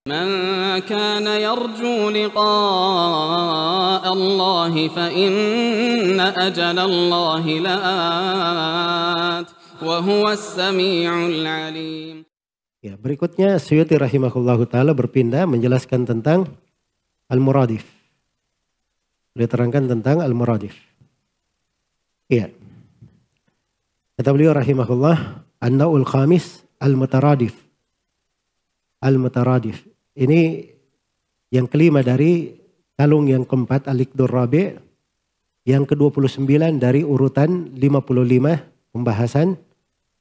من كان يرجو لقاء الله فإن أجل الله لآت وهو السميع العليم. Ya, berikutnya Suyuti rahimahullahu taala berpindah menjelaskan tentang al-muradif. Beliau terangkan tentang al-muradif. Iya. Kata beliau rahimahullah, an-naw'ul khamis al-mutaradif. Al-mutaradif. Ini yang kelima dari kalung yang keempat al-iqdur rabi', yang ke-29 dari urutan 55 pembahasan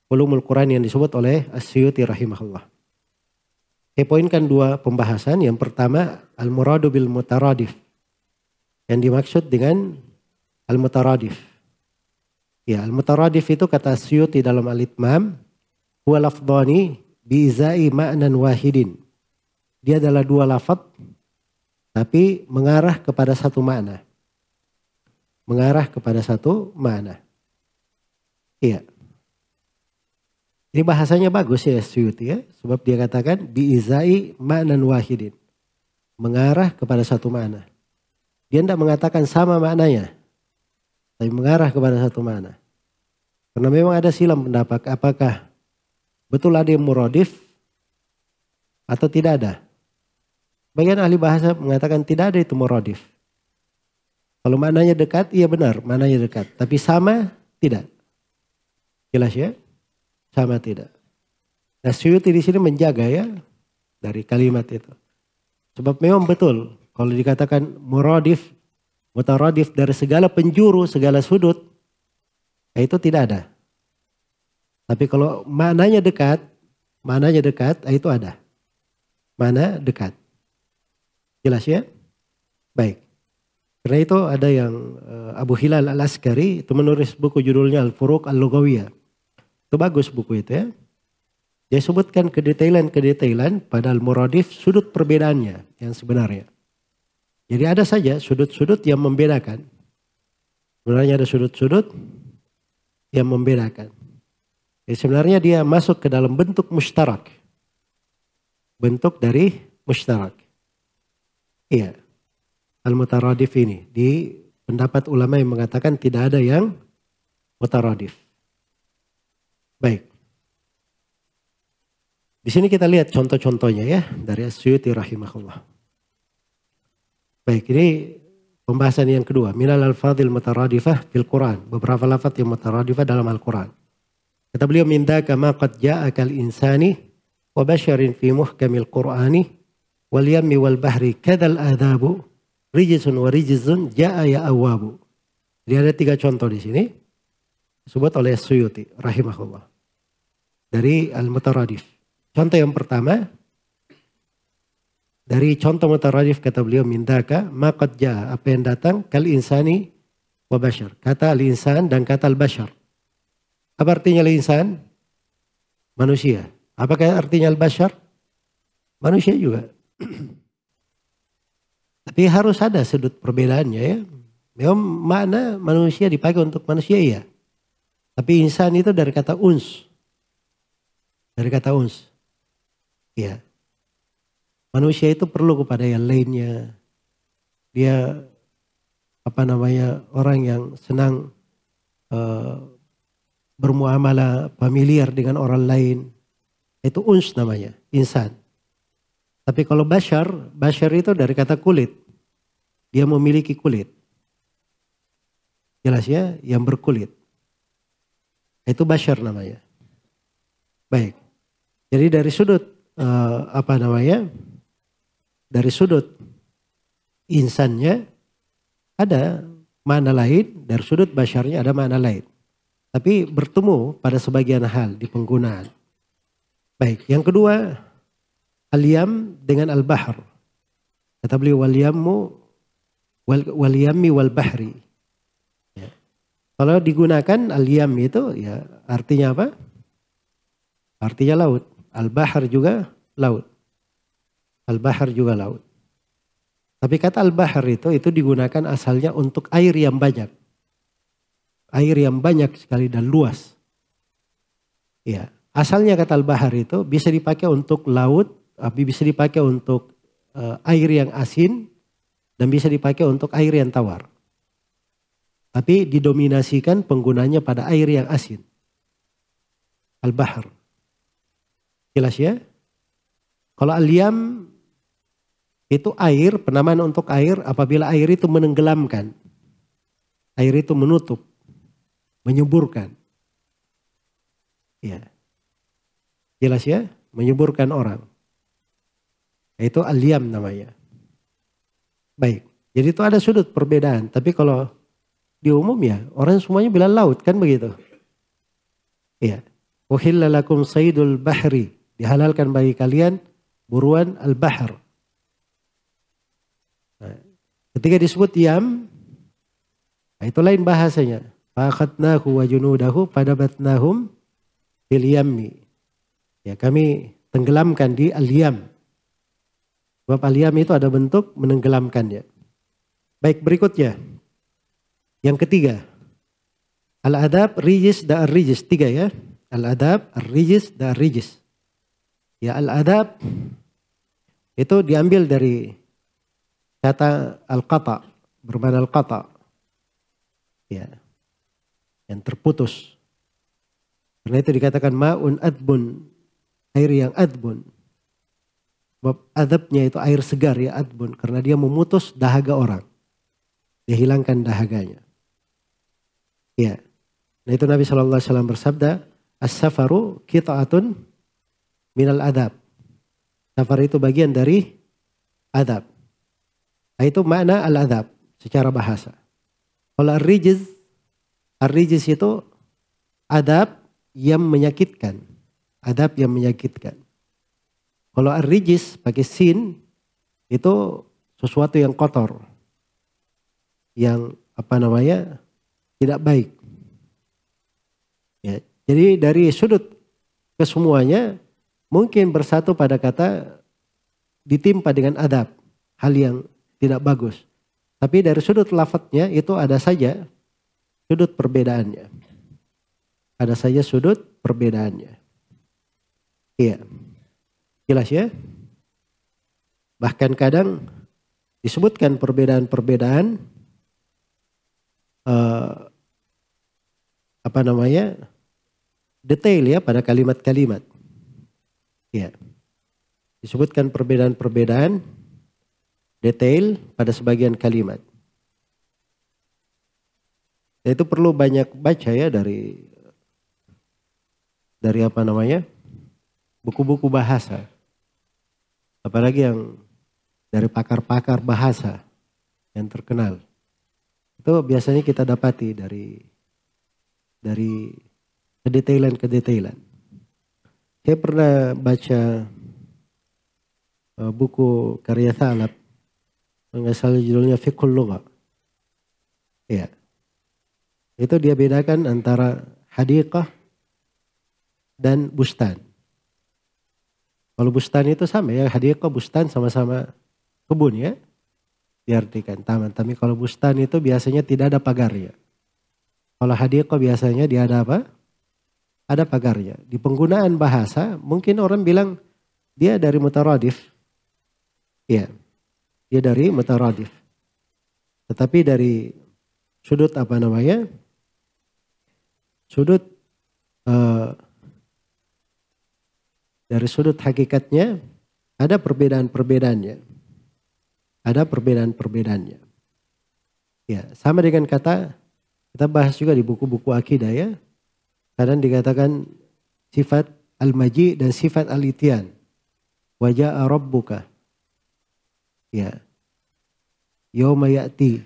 ulumul Quran yang disebut oleh As-Suyuti rahimahullah. Saya poinkan dua pembahasan. Yang pertama al-muradu bil mutaradif. Yang dimaksud dengan al-mutaradif. Ya, al-mutaradif itu kata As-Suyuti dalam al-Itmam, huwa lafdhani bi'izai ma'nan wahidin. Dia adalah dua lafaz tapi mengarah kepada satu makna. Mengarah kepada satu makna. Iya. Ini bahasanya bagus ya Suyuti ya. Sebab dia katakan bi'izai ma'nan wahidin. Mengarah kepada satu makna. Dia tidak mengatakan sama maknanya. Tapi mengarah kepada satu makna. Karena memang ada silam pendapat apakah betul ada yang muradif atau tidak ada. Bagian ahli bahasa mengatakan tidak ada itu muradif. Kalau maknanya dekat, iya benar maknanya dekat. Tapi sama, tidak. Jelas ya? Sama tidak. Nah Suyuti di sini menjaga ya dari kalimat itu. Sebab memang betul kalau dikatakan muradif, mutaradif dari segala penjuru, segala sudut, itu tidak ada. Tapi kalau maknanya dekat, itu ada. Mana dekat. Jelas ya? Baik. Karena itu ada yang Abu Hilal Al-Askari itu menulis buku judulnya Al-Furuq Al-Lughawiyah. Itu bagus buku itu ya. Dia sebutkan kedetailan pada al-muradif sudut perbedaannya yang sebenarnya. Jadi ada saja sudut-sudut yang membedakan. Sebenarnya ada sudut-sudut yang membedakan. Jadi sebenarnya dia masuk ke dalam bentuk mustarak. Bentuk dari mustarak. Iya. Al-mutaradif ini. Di pendapat ulama yang mengatakan tidak ada yang mutaradif. Baik. Di sini kita lihat contoh-contohnya ya. Dari As-Suyuti rahimahullah. Baik, ini pembahasan yang kedua. Minal al-fadhil mutaradifah fil Quran. Beberapa lafaz yang mutaradifah dalam Al-Quran. Kata beliau, min dhaka ma qad ja'akal insani wa basyarin fi muhkamil Qur'ani wal yammi wal bahri kadal adabu rijsun wa rijzun ja'a ya awabu. Jadi ada 3 contoh di sini disebut oleh Suyuti rahimahullah dari al-mutaradif. Contoh yang pertama dari contoh mutaradif kata beliau min dhaka ma qad ja'a, apa yang datang kal insani wa basyar. Kata al-insan dan kata al-basyar. Apa artinya al-insan? Manusia. Apakah artinya al-basyar? Manusia juga. Tapi harus ada sudut perbedaannya ya. Memang makna manusia dipakai untuk manusia ya. Tapi insan itu dari kata uns. Dari kata uns. Ya. Manusia itu perlu kepada yang lainnya. Dia orang yang senang bermuamalah familiar dengan orang lain. Itu uns namanya, insan. Tapi kalau basyar itu dari kata kulit. Dia memiliki kulit. Jelas ya, yang berkulit. Itu basyar namanya. Baik. Jadi dari sudut dari sudut insannya ada makna lain, dari sudut basyarnya ada makna lain. Tapi bertemu pada sebagian hal di penggunaan. Baik, yang kedua al-yam dengan al-bahr. Kata beliau wal yammi wal bahri. Ya. Kalau digunakan al-yam itu ya artinya apa? Artinya laut. Al-bahr juga laut. Al-bahr juga laut. Tapi kata al-bahr itu digunakan asalnya untuk air yang banyak. Air yang banyak sekali dan luas. Ya, asalnya kata al-bahr itu bisa dipakai untuk laut bisa dipakai untuk air yang asin dan bisa dipakai untuk air yang tawar. Tapi didominasikan penggunanya pada air yang asin. Al-bahr. Jelas ya? Kalau al-yam itu air, penamaan untuk air apabila air itu menenggelamkan. Air itu menutup, menyuburkan. Ya. Jelas ya? Menyuburkan orang. Itu al-yam namanya. Baik. Jadi itu ada sudut perbedaan. Tapi kalau di umum ya orang semuanya bilang laut kan begitu. Iya. Uhilla lakum saydul bahri. Dihalalkan bagi kalian buruan al-bahr. Nah, ketika disebut yam, nah itu lain bahasanya. Fa'akhadnahu wa junudahu fadabatnahum fil yammi. Ya, kami tenggelamkan di al-yam. Sebab al-yam itu ada bentuk menenggelamkannya. Baik, berikutnya. Yang ketiga. Al-adab, rijis, dan ar-rijis. 3 ya. Al-adab, ar-rijis, dan ar-rijis. Ya, al-adab itu diambil dari kata al-qata, bermakna al-qata. Ya. Yang terputus. Karena itu dikatakan ma'un adbun, air yang adbun. Sebab adabnya itu air segar ya adbun, karena dia memutus dahaga orang. Dia hilangkan dahaganya. Ya. Nah itu Nabi SAW bersabda, as-safaru qita'atun minal adab. Safar itu bagian dari adab. Nah, itu makna al-adab secara bahasa. Kalau ar-rijis itu adab yang menyakitkan. Adab yang menyakitkan. Kalau ar-rijis pakai sin itu sesuatu yang kotor. Yang tidak baik. Ya, jadi dari sudut kesemuanya mungkin bersatu pada kata ditimpa dengan adab, hal yang tidak bagus. Tapi dari sudut lafadznya itu ada saja sudut perbedaannya. Ada saja sudut perbedaannya. Iya. Jelas ya? Bahkan kadang disebutkan perbedaan-perbedaan detail ya pada kalimat-kalimat. Ya. Disebutkan perbedaan-perbedaan detail pada sebagian kalimat. Dan itu perlu banyak baca ya dari buku-buku bahasa. Apalagi yang dari pakar-pakar bahasa yang terkenal. Itu biasanya kita dapati dari kedetailan. Saya pernah baca buku karya Thalab, nggak salah judulnya Fiqhul Lugha. Ya, itu dia bedakan antara hadiqah dan bustan. Kalau bustan itu sama ya, hadiqah bustan sama-sama kebun ya, diartikan taman. Tapi kalau bustan itu biasanya tidak ada pagarnya. Kalau hadiqah biasanya dia ada apa? Ada pagarnya. Di penggunaan bahasa mungkin orang bilang dia dari mutaradif. Ya, dia dari mutaradif. Tetapi dari sudut dari sudut hakikatnya ada perbedaan-perbedaannya. Ada perbedaan-perbedaannya. Ya, sama dengan kata kita bahas juga di buku-buku akidah ya. Kadang dikatakan sifat al-maji dan sifat al-ityan. Wa ja'a rabbuka. Ya. Yauma ya'ti.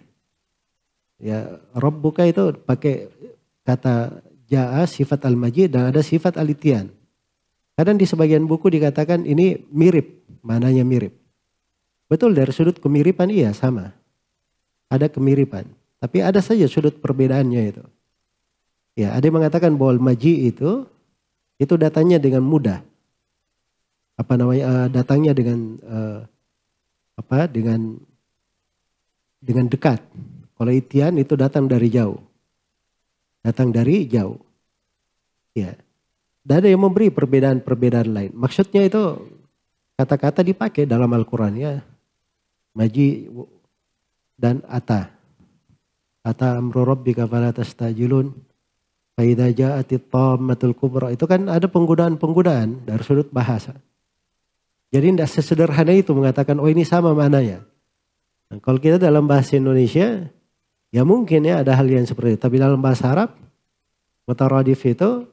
Ya, rabbuka itu pakai kata ja'a sifat al-maji dan ada sifat al-ityan. Kadang di sebagian buku dikatakan ini mirip, mananya mirip. Betul dari sudut kemiripan iya sama. Ada kemiripan. Tapi ada saja sudut perbedaannya itu. Ya, ada yang mengatakan bahwa al-maji itu datangnya dengan mudah. Datangnya dengan dengan dekat. Kalau itian itu datang dari jauh. Datang dari jauh. Ya. Dan ada yang memberi perbedaan-perbedaan lain. Maksudnya itu kata-kata dipakai dalam Al-Quran ya. Maji dan ata. Ata amru rabbika fala tastajilun. Fa idza ja'atit tammatul kubra. Itu kan ada penggunaan-penggunaan dari sudut bahasa. Jadi tidak sesederhana itu mengatakan oh ini sama maknanya. Nah, kalau kita dalam bahasa Indonesia ya mungkin ya ada hal yang seperti itu. Tapi dalam bahasa Arab mutaradif itu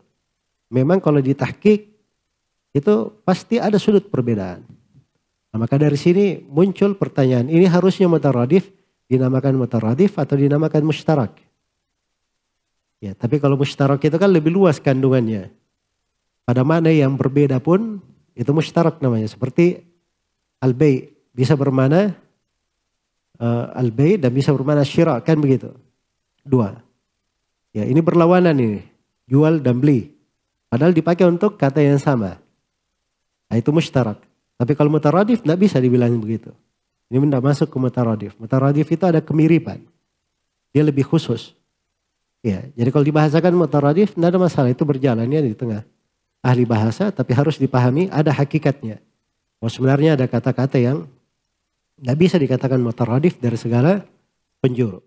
memang kalau ditahqiq itu pasti ada sudut perbedaan. Nah, maka dari sini muncul pertanyaan, ini harusnya mutaradif dinamakan mutaradif atau dinamakan mushtarak? Ya, tapi kalau mushtarak itu kan lebih luas kandungannya. Pada makna yang berbeda pun itu mushtarak namanya. Seperti al-bay' bisa bermakna al-bay' dan bisa bermakna syira, kan begitu. Dua. Ya, ini berlawanan ini, jual dan beli. Padahal dipakai untuk kata yang sama. Nah, itu mushtarak. Tapi kalau mutaradif tidak bisa dibilang begitu. Ini tidak masuk ke mutaradif. Mutaradif itu ada kemiripan. Dia lebih khusus. Ya, jadi kalau dibahasakan mutaradif tidak ada masalah. Itu berjalan ya di tengah ahli bahasa. Tapi harus dipahami ada hakikatnya. Oh, sebenarnya ada kata-kata yang tidak bisa dikatakan mutaradif dari segala penjuru.